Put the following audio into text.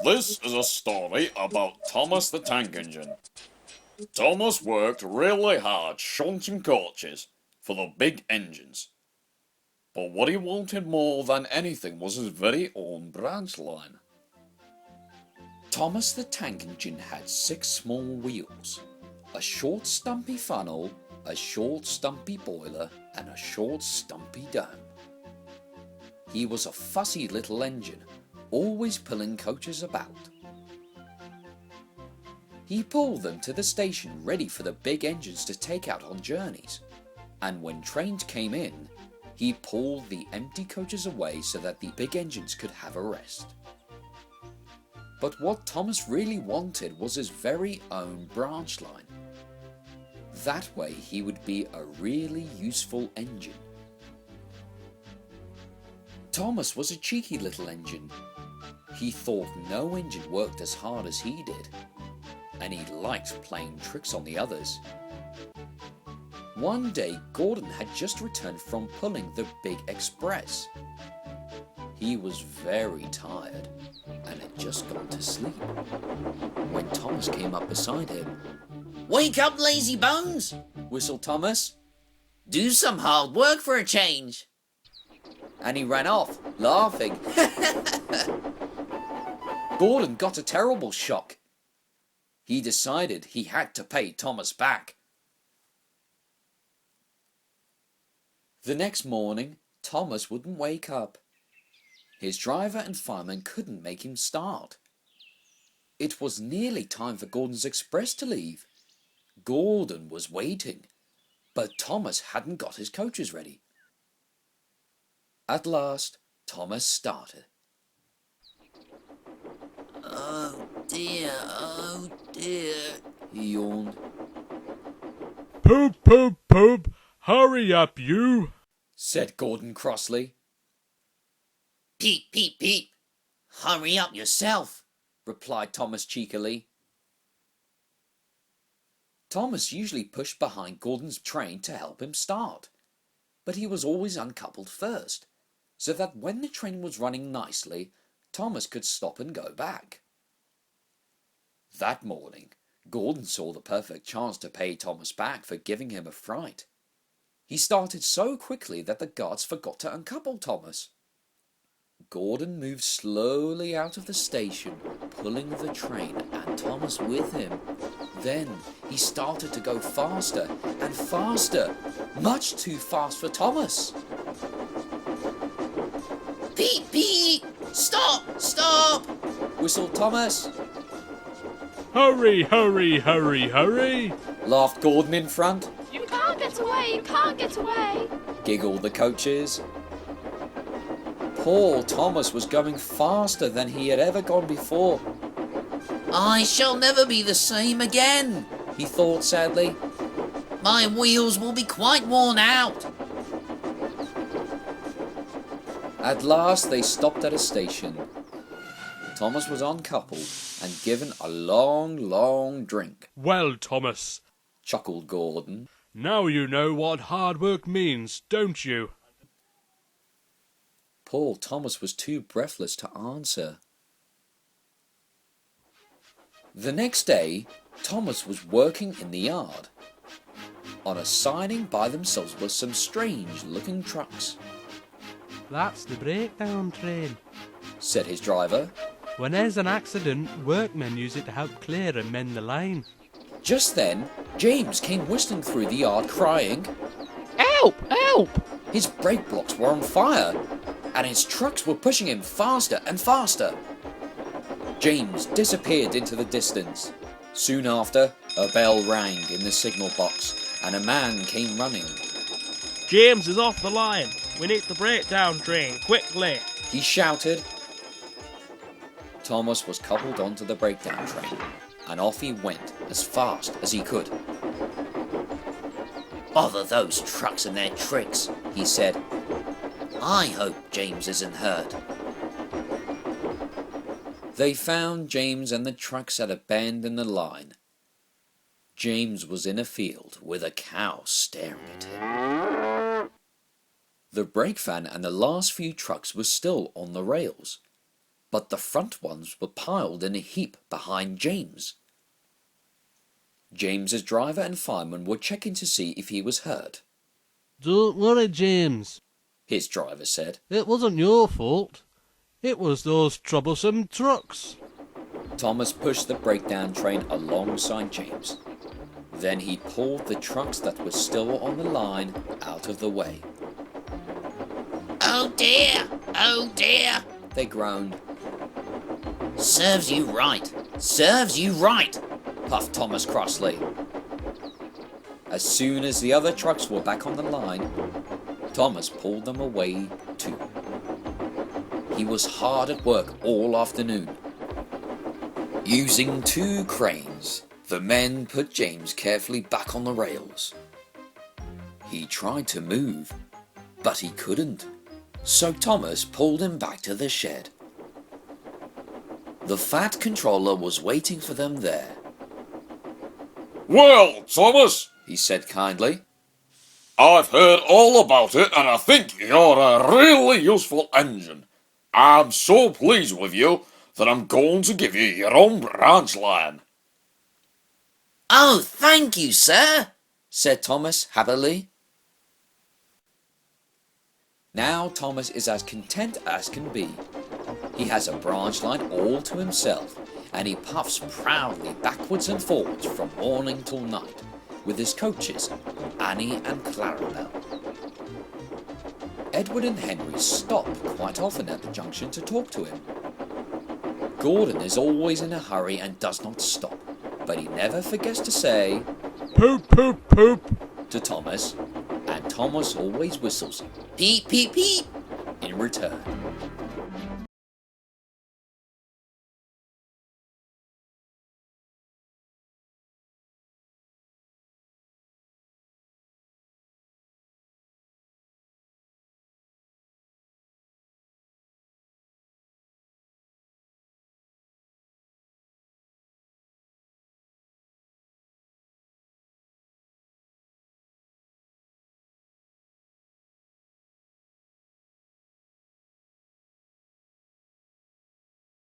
This is a story about Thomas the Tank Engine. Thomas worked really hard shunting coaches for the big engines. But what he wanted more than anything was his very own branch line. Thomas the Tank Engine had 6 small wheels, a short stumpy funnel, a short stumpy boiler, and a short stumpy dome. He was a fussy little engine, always pulling coaches about. He pulled them to the station ready for the big engines to take out on journeys, and when trains came in, he pulled the empty coaches away so that the big engines could have a rest. But what Thomas really wanted was his very own branch line. That way he would be a really useful engine. Thomas was a cheeky little engine. He thought no engine worked as hard as he did, and he liked playing tricks on the others. One day Gordon had just returned from pulling the big express. He was very tired and had just gone to sleep when Thomas came up beside him. "Wake up, lazy bones!" whistled Thomas. "Do some hard work for a change." And he ran off, laughing. Gordon got a terrible shock. He decided he had to pay Thomas back. The next morning, Thomas wouldn't wake up. His driver and fireman couldn't make him start. It was nearly time for Gordon's express to leave. Gordon was waiting, but Thomas hadn't got his coaches ready. At last, Thomas started. Oh dear, He yawned. "Poop, poop, poop! Hurry up, you!" said Gordon crossly. "Peep, peep, peep! Hurry up yourself!" replied Thomas cheekily. Thomas usually pushed behind Gordon's train to help him start, but he was always uncoupled first, so that when the train was running nicely, Thomas could stop and go back. That morning, Gordon saw the perfect chance to pay Thomas back for giving him a fright. He started so quickly that the guards forgot to uncouple Thomas. Gordon moved slowly out of the station, pulling the train and Thomas with him. Then he started to go faster and faster, much too fast for Thomas. "Peep, peep! Stop, stop!" whistled Thomas. "Hurry, hurry, hurry, hurry!" Laughed Gordon in front. You can't get away, you can't get away. Giggled the coaches. Poor Thomas was going faster than he had ever gone before. "I shall never be the same again," He thought sadly. "My wheels will be quite worn out." At last they stopped at a station. Thomas was uncoupled and given a long drink. "Well, Thomas, Chuckled Gordon. now you know what hard work means, don't you?" Poor Thomas was too breathless to answer. The next day, Thomas was working in the yard. On a siding by themselves were some strange-looking trucks, "That's the breakdown train. said his driver. When there's an accident, workmen use it to help clear and mend the line." Just then, James came whistling through the yard crying. Help, help! His brake blocks were on fire, and his trucks were pushing him faster and faster. James disappeared into the distance. Soon after, a bell rang in the signal box, and a man came running. "James is off the line. We need the breakdown train, quickly." He shouted. Thomas was coupled onto the breakdown train, and off he went as fast as he could. "Bother those trucks and their tricks," he said. "I hope James isn't hurt." They found James and the trucks at a bend in the line. James was in a field with a cow staring at him. The brake van and the last few trucks were still on the rails. but the front ones were piled in a heap behind James. James's driver and fireman were checking to see if he was hurt. Don't worry, James. His driver said. It wasn't your fault. It was those troublesome trucks. Thomas pushed the breakdown train alongside James. Then he pulled the trucks that were still on the line out of the way. Oh dear! Oh dear! They groaned. Serves you right! Serves you right! Puffed Thomas crossly. As soon as the other trucks were back on the line, Thomas pulled them away too. He was hard at work all afternoon. Using 2 cranes, the men put James carefully back on the rails. He tried to move, but he couldn't, so Thomas pulled him back to the shed. The fat controller was waiting for them there. "Well, Thomas," He said kindly. "I've heard all about it and I think you're a really useful engine. I'm so pleased with you that I'm going to give you your own branch line." Oh, thank you, sir! Said Thomas happily. Now Thomas is as content as can be. He has a branch line all to himself, and he puffs proudly backwards and forwards from morning till night with his coaches, Annie and Clarabelle. Edward and Henry stop quite often at the junction to talk to him. Gordon is always in a hurry and does not stop, but he never forgets to say Poop, poop, poop. to Thomas, and Thomas always whistles Peep, peep, peep! in return.